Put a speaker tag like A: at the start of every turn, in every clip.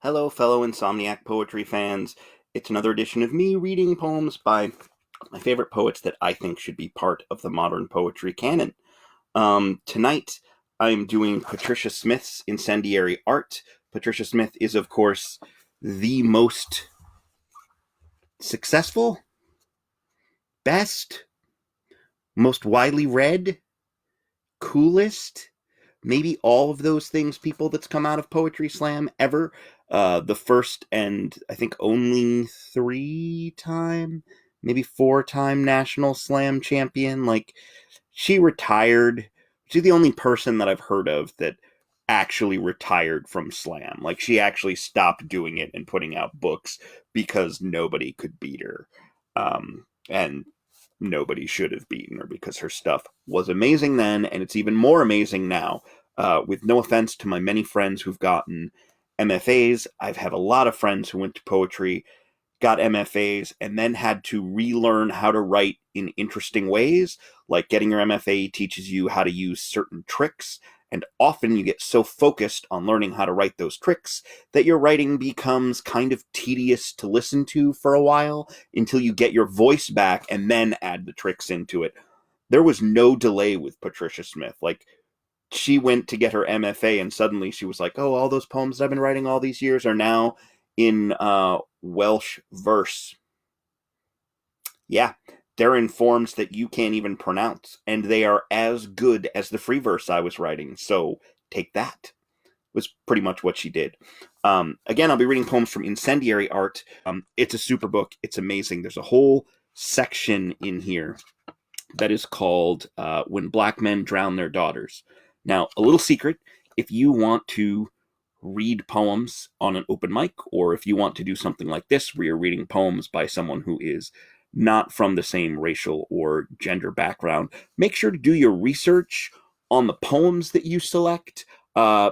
A: Hello, fellow Insomniac poetry fans. It's another edition of me reading poems by my favorite poets that I think should be part of the modern poetry canon. Tonight, I'm doing Patricia Smith's Incendiary Art. Patricia Smith is, of course, the most successful, best, most widely read, coolest, maybe all of those things people that's come out of Poetry Slam ever. The first and I think only 3-time, maybe 4-time National Slam champion. Like, she retired. She's the only person that I've heard of that actually retired from Slam. Like, she actually stopped doing it and putting out books because nobody could beat her. And nobody should have beaten her because her stuff was amazing then, and it's even more amazing now. With no offense to my many friends who've gotten MFAs, I've had a lot of friends who went to poetry, got MFAs, and then had to relearn how to write in interesting ways. Like, getting your MFA teaches you how to use certain tricks, and often you get so focused on learning how to write those tricks that your writing becomes kind of tedious to listen to for a while until you get your voice back and then add the tricks into it. There was no delay with Patricia Smith. Like, she went to get her MFA and suddenly she was like, oh, all those poems that I've been writing all these years are now in Welsh verse. Yeah, they're in forms that you can't even pronounce, and they are as good as the free verse I was writing. So take that. Was pretty much what she did. Again, I'll be reading poems from Incendiary Art. It's a super book. It's amazing. There's a whole section in here that is called When Black Men Drown Their Daughters. Now, a little secret, if you want to read poems on an open mic, or if you want to do something like this where you're reading poems by someone who is not from the same racial or gender background, make sure to do your research on the poems that you select,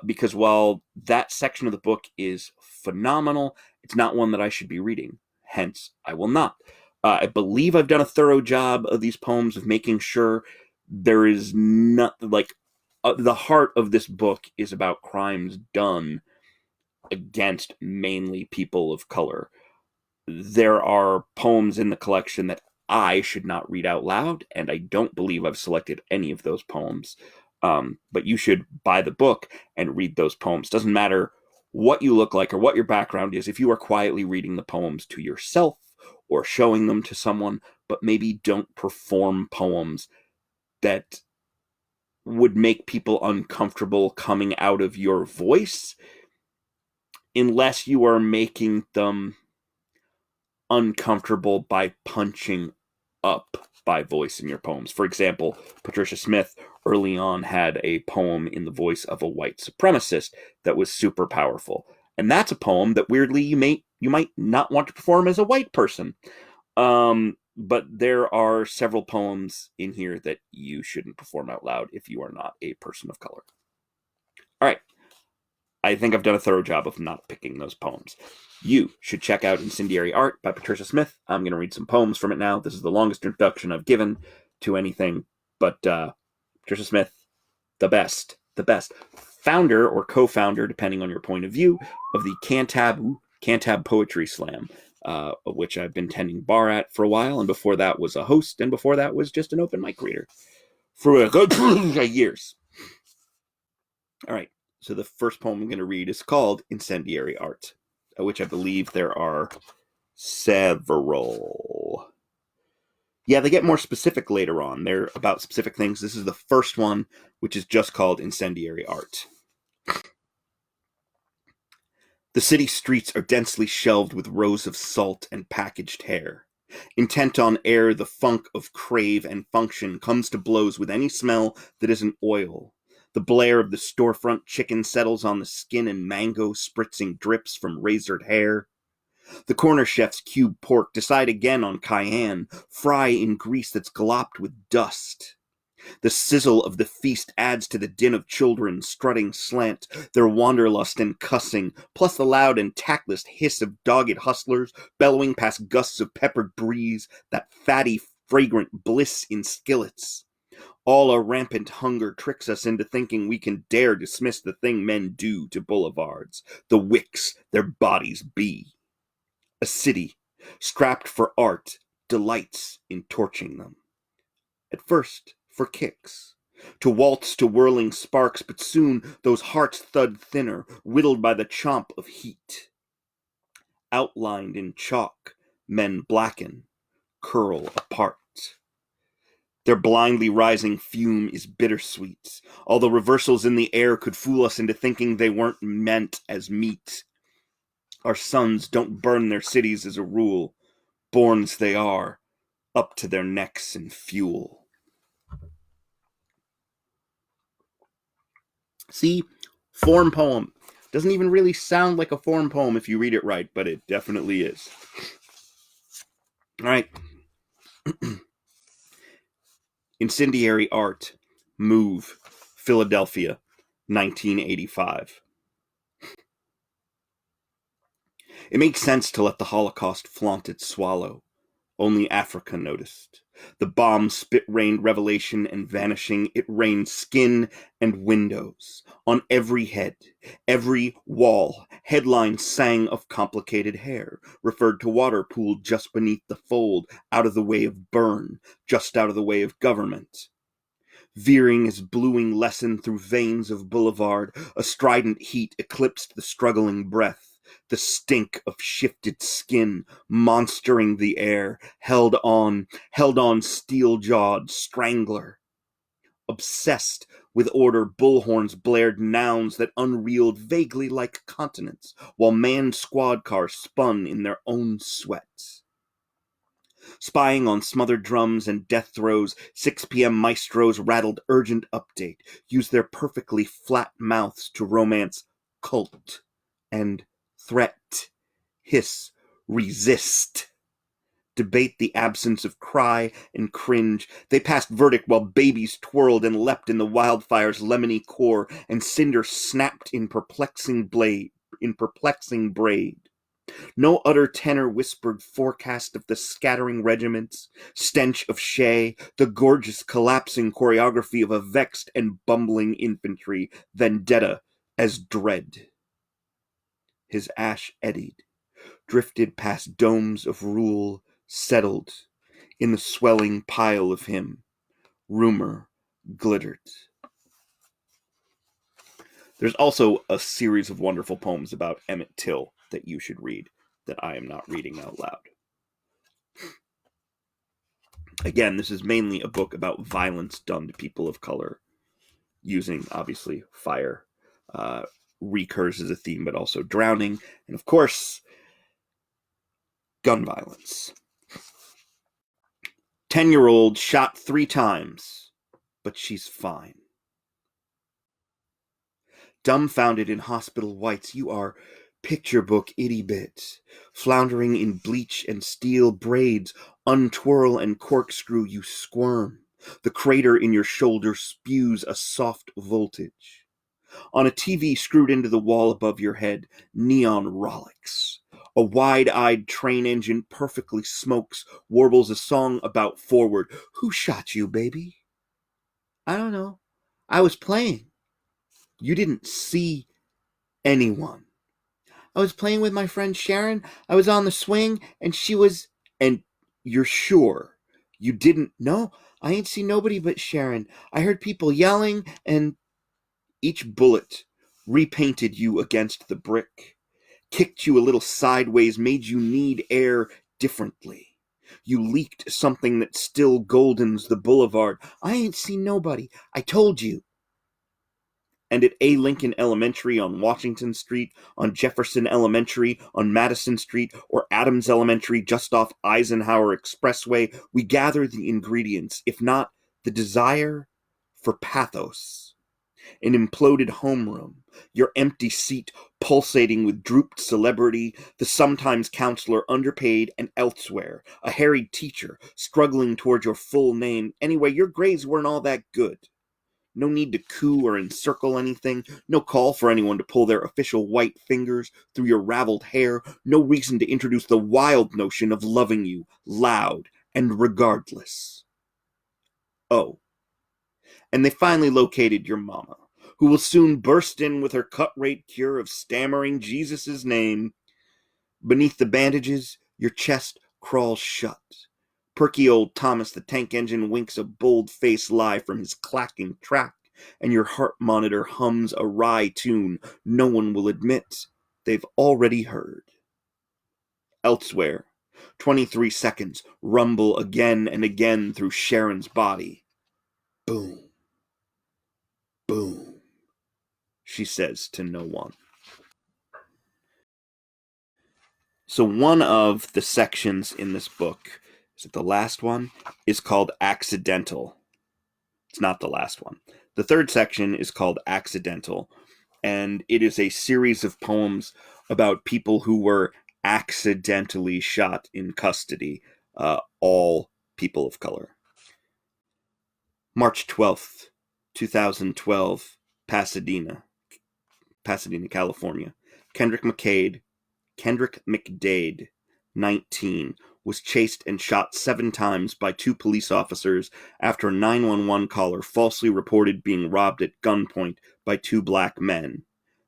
A: because while that section of the book is phenomenal, it's not one that I should be reading. Hence, I will not. I believe I've done a thorough job of these poems of making sure there is not, like, the heart of this book is about crimes done against mainly people of color. There are poems in the collection that I should not read out loud, and I don't believe I've selected any of those poems. But you should buy the book and read those poems. Doesn't matter what you look like or what your background is. If you are quietly reading the poems to yourself or showing them to someone, but maybe don't perform poems that would make people uncomfortable coming out of your voice, unless you are making them uncomfortable by punching up by voice in your poems. For example, Patricia Smith early on had a poem in the voice of a white supremacist that was super powerful. And that's a poem that weirdly you might not want to perform as a white person. But there are several poems in here that you shouldn't perform out loud if you are not a person of color. All right. I think I've done a thorough job of not picking those poems. You should check out Incendiary Art by Patricia Smith. I'm going to read some poems from it now. This is the longest introduction I've given to anything, but Patricia Smith, the best. Founder or co-founder, depending on your point of view, of the Cantab Poetry Slam, of which I've been tending bar at for a while, and before that was a host, and before that was just an open mic reader for years. All right. So the first poem I'm going to read is called Incendiary Art, which I believe there are several. Yeah, they get more specific later on. They're about specific things. This is the first one, which is just called Incendiary Art. The city streets are densely shelved with rows of salt and packaged hair. Intent on air, the funk of crave and function comes to blows with any smell that isn't oil. The blare of the storefront chicken settles on the skin and mango spritzing drips from razored hair. The corner chef's cube pork decide again on cayenne, fry in grease that's glopped with dust. The sizzle of the feast adds to the din of children strutting slant, their wanderlust and cussing, plus the loud and tactless hiss of dogged hustlers bellowing past gusts of peppered breeze, that fatty, fragrant bliss in skillets. All our rampant hunger tricks us into thinking we can dare dismiss the thing men do to boulevards, the wicks their bodies be. A city, strapped for art, delights in torching them. At first, for kicks, to waltz to whirling sparks, but soon those hearts thud thinner, whittled by the chomp of heat. Outlined in chalk, men blacken, curl apart. Their blindly rising fume is bittersweet, although reversals in the air could fool us into thinking they weren't meant as meat. Our suns don't burn their cities as a rule, borns they are, up to their necks in fuel. See, form poem. Doesn't even really sound like a form poem if you read it right, but it definitely is. All right. Incendiary Art, Move, Philadelphia, 1985. It makes sense to let the Holocaust flaunt its swallow. Only Africa noticed. The bomb spit-rained revelation and vanishing, it rained skin and windows. On every head, every wall, headlines sang of complicated hair, referred to water pooled just beneath the fold, out of the way of burn, just out of the way of government. Veering as bluing lessened through veins of boulevard, a strident heat eclipsed the struggling breath. The stink of shifted skin, monstering the air, held on steel-jawed strangler. Obsessed with order, bullhorns blared nouns that unreeled vaguely like continents, while manned squad cars spun in their own sweat. Spying on smothered drums and death throes, 6 p.m. maestros rattled urgent update, used their perfectly flat mouths to romance cult and threat, hiss, resist, debate the absence of cry and cringe. They passed verdict while babies twirled and leapt in the wildfire's lemony core, and cinder snapped in perplexing braid. No utter tenor whispered forecast of the scattering regiments, stench of Shea, the gorgeous collapsing choreography of a vexed and bumbling infantry, vendetta as dread. His ash eddied, drifted past domes of rule, settled in the swelling pile of him. Rumor glittered. There's also a series of wonderful poems about Emmett Till that you should read that I am not reading out loud. Again, this is mainly a book about violence done to people of color, using, obviously, fire. Recurs as a theme, but also drowning. And, of course, gun violence. 10-year-old shot 3 times, but she's fine. Dumbfounded in hospital whites, you are picture book itty bits, floundering in bleach and steel braids, untwirl and corkscrew, you squirm. The crater in your shoulder spews a soft voltage. On a TV screwed into the wall above your head, neon rollicks. A wide-eyed train engine perfectly smokes, warbles a song about forward. Who shot you, baby? I don't know. I was playing. You didn't see anyone. I was playing with my friend Sharon. I was on the swing, and she was... And you're sure you didn't... No, I ain't seen nobody but Sharon. I heard people yelling, and each bullet repainted you against the brick, kicked you a little sideways, made you need air differently. You leaked something that still goldens the boulevard. I ain't seen nobody. I told you. And at A. Lincoln Elementary on Washington Street, on Jefferson Elementary, on Madison Street, or Adams Elementary just off Eisenhower Expressway, we gather the ingredients, if not the desire, for pathos. An imploded homeroom, your empty seat pulsating with drooped celebrity, the sometimes counselor underpaid and elsewhere, a harried teacher struggling toward your full name. Anyway, your grades weren't all that good. No need to coo or encircle anything, no call for anyone to pull their official white fingers through your raveled hair, no reason to introduce the wild notion of loving you, loud and regardless. Oh, And they finally located your mama, who will soon burst in with her cut-rate cure of stammering Jesus' name. Beneath the bandages, your chest crawls shut. Perky old Thomas the Tank Engine winks a bold-faced lie from his clacking track, and your heart monitor hums a wry tune no one will admit they've already heard. Elsewhere, 23 seconds rumble again and again through Sharon's body. Boom. Boom. She says to no one. So one of the sections in this book, is it the last one, is called Accidental. It's not the last one. The third section is called Accidental, and it is a series of poems about people who were accidentally shot in custody, all people of color. March 12th, 2012, Pasadena, California. Kendrick McDade, 19, was chased and shot 7 times by 2 police officers after a 911 caller falsely reported being robbed at gunpoint by 2 black men.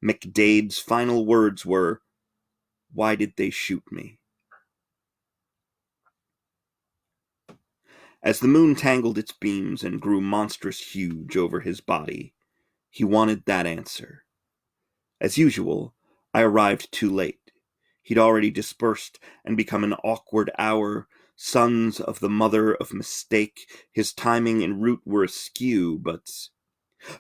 A: McDade's final words were, "Why did they shoot me?" As the moon tangled its beams and grew monstrous huge over his body, he wanted that answer. As usual, I arrived too late. He'd already dispersed and become an awkward hour. Sons of the mother of mistake, his timing and route were askew, but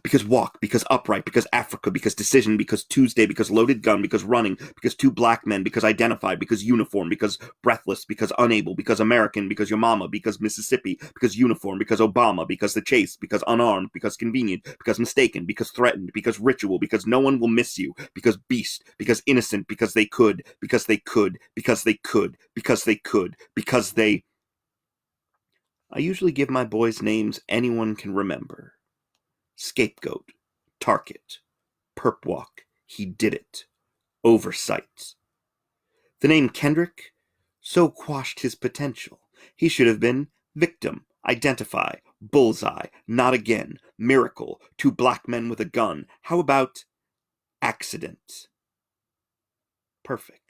A: because walk, because upright, because Africa, because decision, because Tuesday, because loaded gun, because running, because 2 black men, because identified, because uniform, because breathless, because unable, because American, because your mama, because Mississippi, because uniform, because Obama, because the chase, because unarmed, because convenient, because mistaken, because threatened, because ritual, because no one will miss you, because beast, because innocent, because they could, because they could, because they could, because they could, because they... I usually give my boys names anyone can remember. Scapegoat, Target, Perp Walk, He Did It, Oversight. The name Kendrick so quashed his potential. He should have been Victim, Identify, Bullseye, Not Again, Miracle, 2 black men with a gun. How about Accident? Perfect.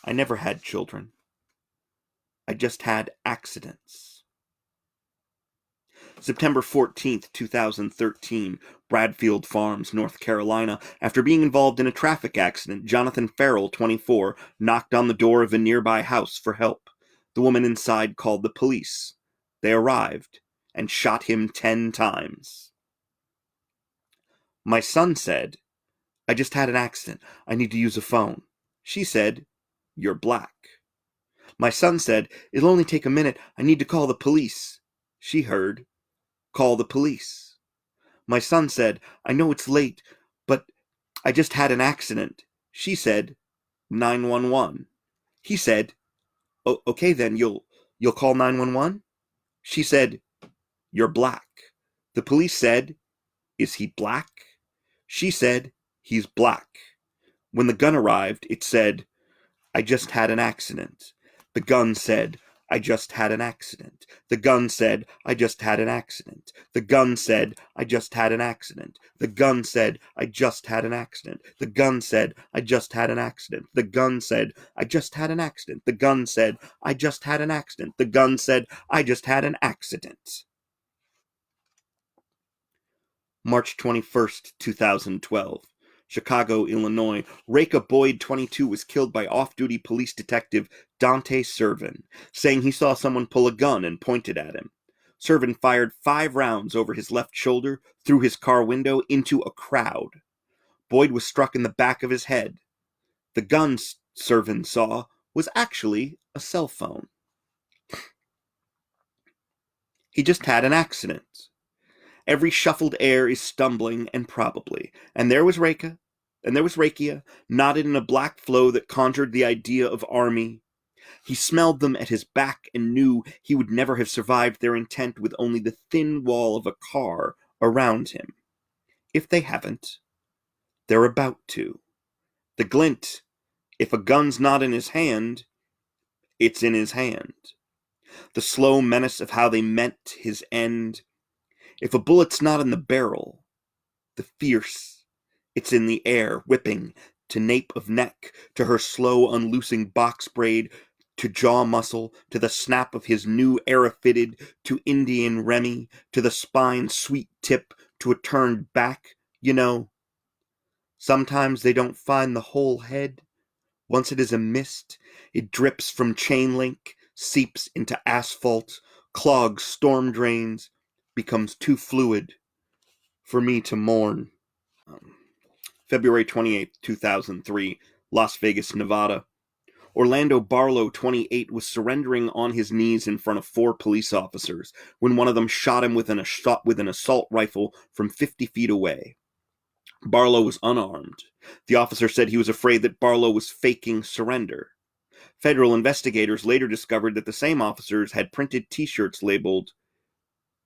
A: I never had children. I just had accidents. September 14th, 2013, Bradfield Farms, North Carolina. After being involved in a traffic accident, Jonathan Farrell, 24, knocked on the door of a nearby house for help. The woman inside called the police. They arrived and shot him 10 times. My son said, "I just had an accident. I need to use a phone." She said, "You're black." My son said, "It'll only take a minute. I need to call the police." She heard, "Call the police." My son said, "I know it's late, but I just had an accident." She said, 911. He said, "Okay then, you'll call 911?" She said, "You're black." The police said, "Is he black?" She said, "He's black." When the gun arrived, it said, "I just had an accident." The gun said, "I just had an accident." The gun said, "I just had an accident." The gun said, "I just had an accident." The gun said, "I just had an accident." The gun said, "I just had an accident." The gun said, "I just had an accident." The gun said, "I just had an accident." The gun said, "I just had an accident." March 21st, 2012. Chicago, Illinois. Reka Boyd, 22, was killed by off-duty police detective Dante Servin, saying he saw someone pull a gun and pointed at him. Servin fired 5 rounds over his left shoulder, through his car window, into a crowd. Boyd was struck in the back of his head. The gun Servin saw was actually a cell phone. He just had an accident. Every shuffled air is stumbling and probably. And there was Reka, and there was Rakia, knotted in a black flow that conjured the idea of army. He smelled them at his back and knew he would never have survived their intent with only the thin wall of a car around him. If they haven't, they're about to. The glint, if a gun's not in his hand, it's in his hand. The slow menace of how they met his end. If a bullet's not in the barrel, the fierce, it's in the air, whipping, to nape of neck, to her slow unloosing box braid, to jaw muscle, to the snap of his new era-fitted, to Indian Remy, to the spine's sweet tip, to a turned back, you know. Sometimes they don't find the whole head. Once it is a mist, it drips from chain link, seeps into asphalt, clogs storm drains, becomes too fluid for me to mourn. February 28th, 2003, Las Vegas, Nevada. Orlando Barlow, 28, was surrendering on his knees in front of 4 police officers when one of them shot him with an assault rifle from 50 feet away. Barlow was unarmed. The officer said he was afraid that Barlow was faking surrender. Federal investigators later discovered that the same officers had printed T-shirts labeled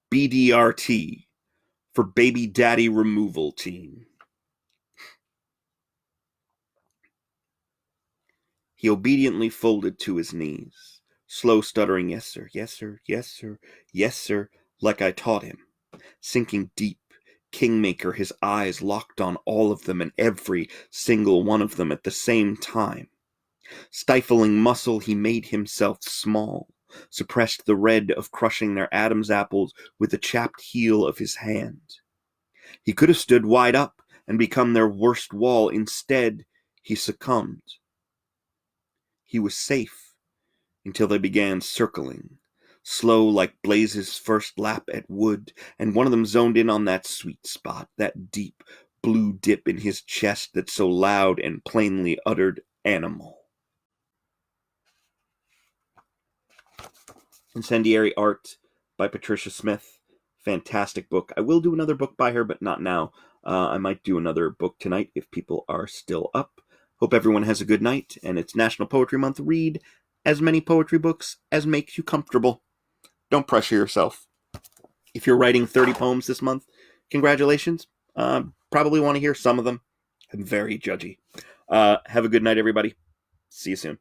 A: BDRT, for Baby Daddy Removal Team. He obediently folded to his knees, slow stuttering, yes sir, yes sir, yes sir, yes sir, like I taught him, sinking deep, kingmaker, his eyes locked on all of them and every single one of them at the same time. Stifling muscle, he made himself small, suppressed the red of crushing their Adam's apples with the chapped heel of his hand. He could have stood wide up and become their worst wall. Instead, he succumbed. He was safe until they began circling, slow like Blaze's first lap at wood, and one of them zoned in on that sweet spot, that deep blue dip in his chest that so loud and plainly uttered animal. Incendiary Art by Patricia Smith. Fantastic book. I will do another book by her, but not now. I might do another book tonight if people are still up. Hope everyone has a good night, and it's National Poetry Month. Read as many poetry books as makes you comfortable. Don't pressure yourself. If you're writing 30 poems this month, congratulations. Probably want to hear some of them. I'm very judgy. Have a good night, everybody. See you soon.